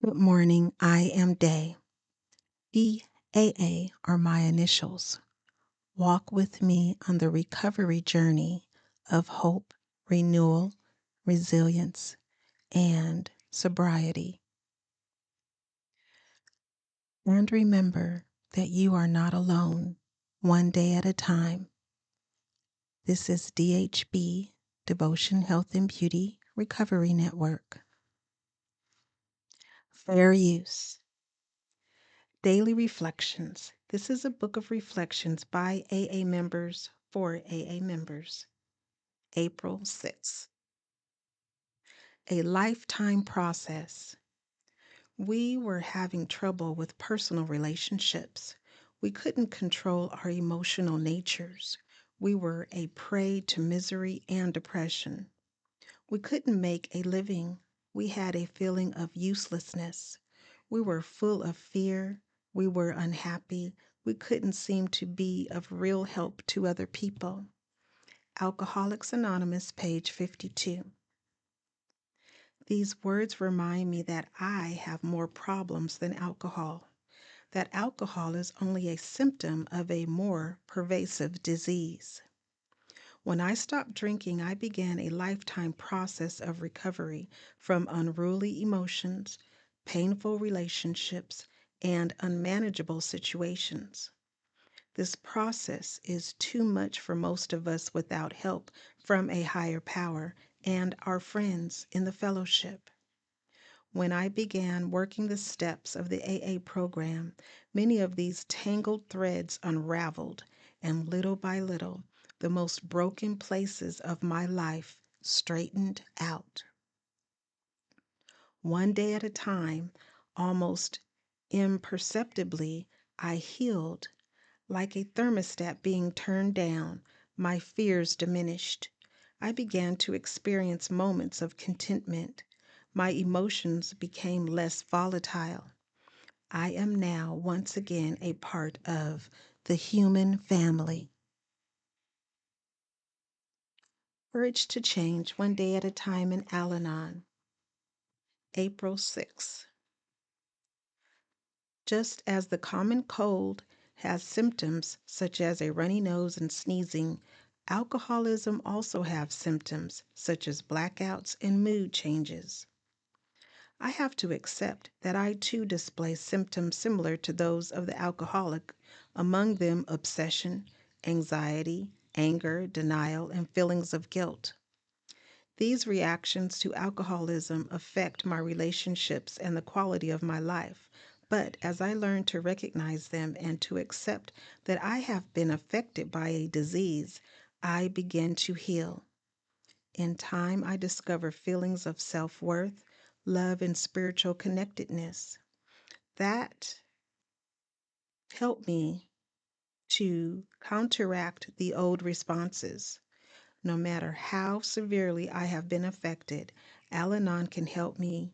Good morning. I am Day. EAA are my initials. Walk with me on the recovery journey of hope, renewal, resilience, and sobriety. And remember that you are not alone, one day at a time. This is DHB, Devotion, Health, and Beauty Recovery Network. Fair use. Daily Reflections. This is a book of reflections by AA members for AA members. April 6th. A lifetime process. We were having trouble with personal relationships. We couldn't control our emotional natures. We were a prey to misery and depression. We couldn't make a living. We had a feeling of uselessness. We were full of fear. We were unhappy. We couldn't seem to be of real help to other people. Alcoholics Anonymous, page 52. These words remind me that I have more problems than alcohol, that alcohol is only a symptom of a more pervasive disease. When I stopped drinking, I began a lifetime process of recovery from unruly emotions, painful relationships, and unmanageable situations. This process is too much for most of us without help from a higher power and our friends in the fellowship. When I began working the steps of the AA program, many of these tangled threads unraveled, and little by little, the most broken places of my life straightened out. One day at a time, almost imperceptibly, I healed. Like a thermostat being turned down, my fears diminished. I began to experience moments of contentment. My emotions became less volatile. I am now once again a part of the human family. Courage to change one day at a time in Al Anon. April 6th. Just as the common cold has symptoms such as a runny nose and sneezing, alcoholism also has symptoms such as blackouts and mood changes. I have to accept that I too display symptoms similar to those of the alcoholic, among them obsession, anxiety, anger, denial, and feelings of guilt. These reactions to alcoholism affect my relationships and the quality of my life. But as I learn to recognize them and to accept that I have been affected by a disease, I begin to heal. In time, I discover feelings of self-worth, love, and spiritual connectedness. That help me to counteract the old responses. No matter how severely I have been affected, Al Anon can help me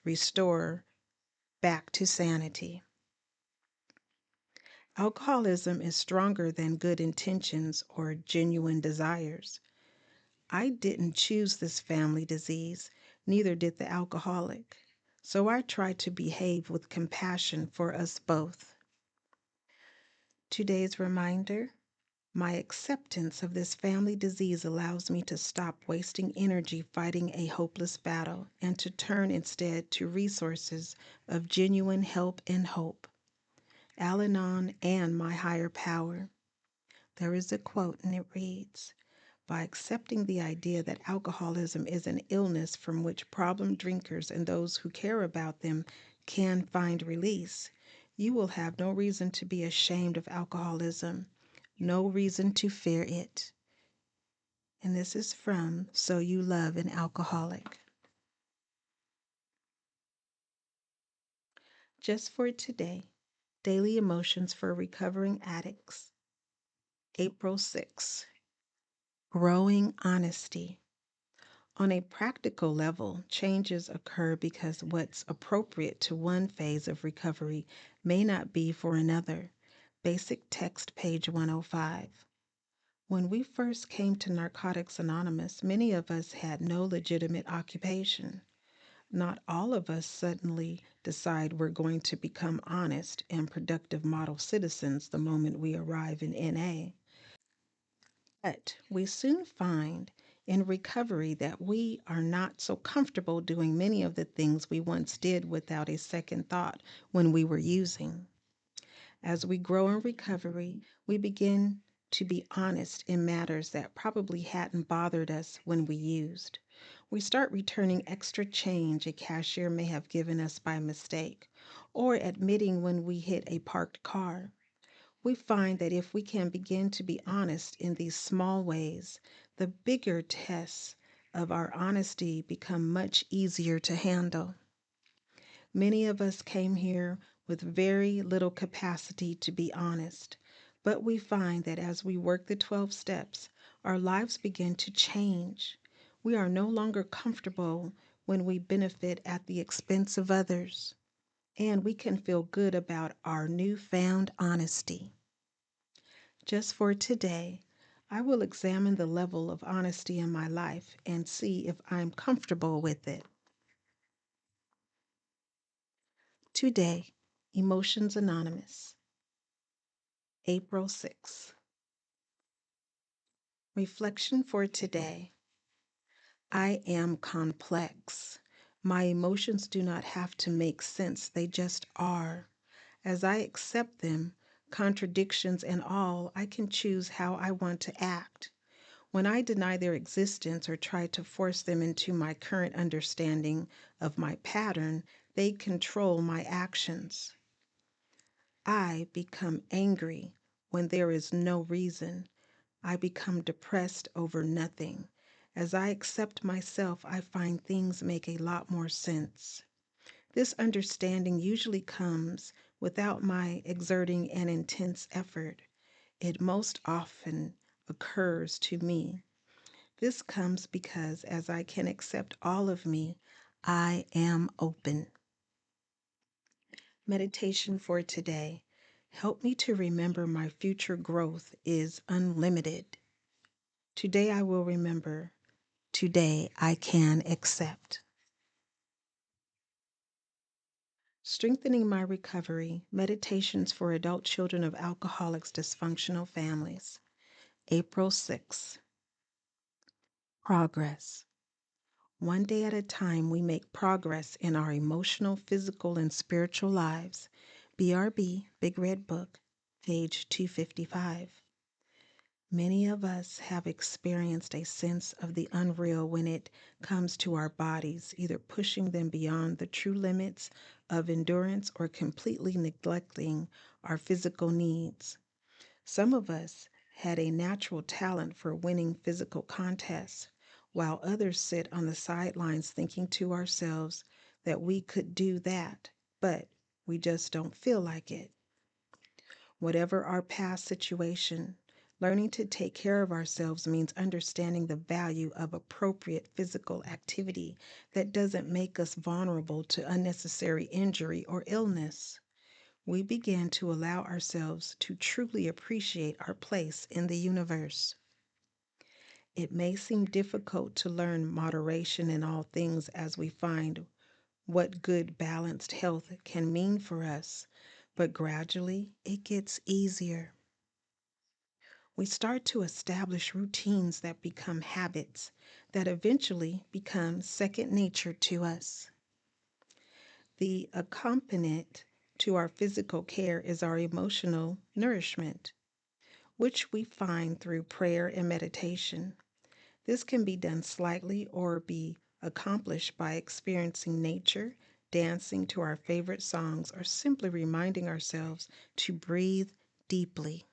restore back to sanity. Alcoholism is stronger than good intentions or genuine desires. I didn't choose this family disease, neither did the alcoholic. So I try to behave with compassion for us both. Today's reminder: my acceptance of this family disease allows me to stop wasting energy fighting a hopeless battle and to turn instead to resources of genuine help and hope. Al Anon and my higher power. There is a quote and it reads, "By accepting the idea that alcoholism is an illness from which problem drinkers and those who care about them can find release, you will have no reason to be ashamed of alcoholism, no reason to fear it." And this is from So You Love an Alcoholic. Just for today, Daily Emotions for Recovering Addicts, April 6th. Growing Honesty. On a practical level, changes occur because what's appropriate to one phase of recovery may not be for another. Basic text, page 105. When we first came to Narcotics Anonymous, many of us had no legitimate occupation. Not all of us suddenly decide we're going to become honest and productive model citizens the moment we arrive in NA. But we soon find in recovery that we are not so comfortable doing many of the things we once did without a second thought when we were using. As we grow in recovery, we begin to be honest in matters that probably hadn't bothered us when we used. We start returning extra change a cashier may have given us by mistake, or admitting when we hit a parked car. We find that if we can begin to be honest in these small ways, the bigger tests of our honesty become much easier to handle. Many of us came here with very little capacity to be honest, but we find that as we work the 12 steps, our lives begin to change. We are no longer comfortable when we benefit at the expense of others, and we can feel good about our newfound honesty. Just for today, I will examine the level of honesty in my life and see if I'm comfortable with it. Today, Emotions Anonymous, April 6th. Reflection for today. I am complex. My emotions do not have to make sense, they just are. As I accept them, contradictions and all, I can choose how I want to act. When I deny their existence or try to force them into my current understanding of my pattern, they control my actions. I become angry when there is no reason. I become depressed over nothing. As I accept myself, I find things make a lot more sense. This understanding usually comes without my exerting an intense effort. It most often occurs to me. This comes because as I can accept all of me, I am open. Meditation for today. Help me to remember my future growth is unlimited. Today I will remember. Today I can accept. Strengthening my recovery. Meditations for adult children of alcoholics' dysfunctional families. April 6th. Progress. One day at a time, we make progress in our emotional, physical, and spiritual lives. BRB, Big Red Book, page 255. Many of us have experienced a sense of the unreal when it comes to our bodies, either pushing them beyond the true limits of endurance or completely neglecting our physical needs. Some of us had a natural talent for winning physical contests, while others sit on the sidelines thinking to ourselves that we could do that, but we just don't feel like it. Whatever our past situation, learning to take care of ourselves means understanding the value of appropriate physical activity that doesn't make us vulnerable to unnecessary injury or illness. We begin to allow ourselves to truly appreciate our place in the universe. It may seem difficult to learn moderation in all things as we find what good balanced health can mean for us, but gradually it gets easier. We start to establish routines that become habits that eventually become second nature to us. The accompaniment to our physical care is our emotional nourishment, which we find through prayer and meditation. This can be done slightly or be accomplished by experiencing nature, dancing to our favorite songs, or simply reminding ourselves to breathe deeply.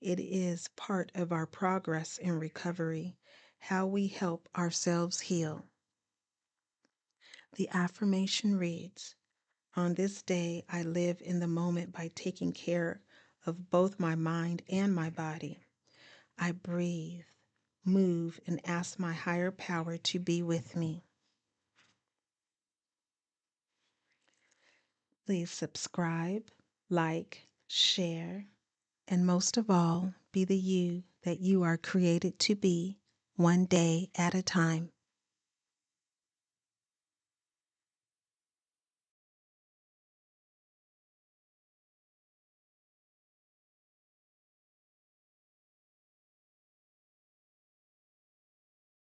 It is part of our progress in recovery, how we help ourselves heal. The affirmation reads, on this day, I live in the moment by taking care of both my mind and my body. I breathe, move, and ask my higher power to be with me. Please subscribe, like, share, and most of all, be the you that you are created to be, one day at a time.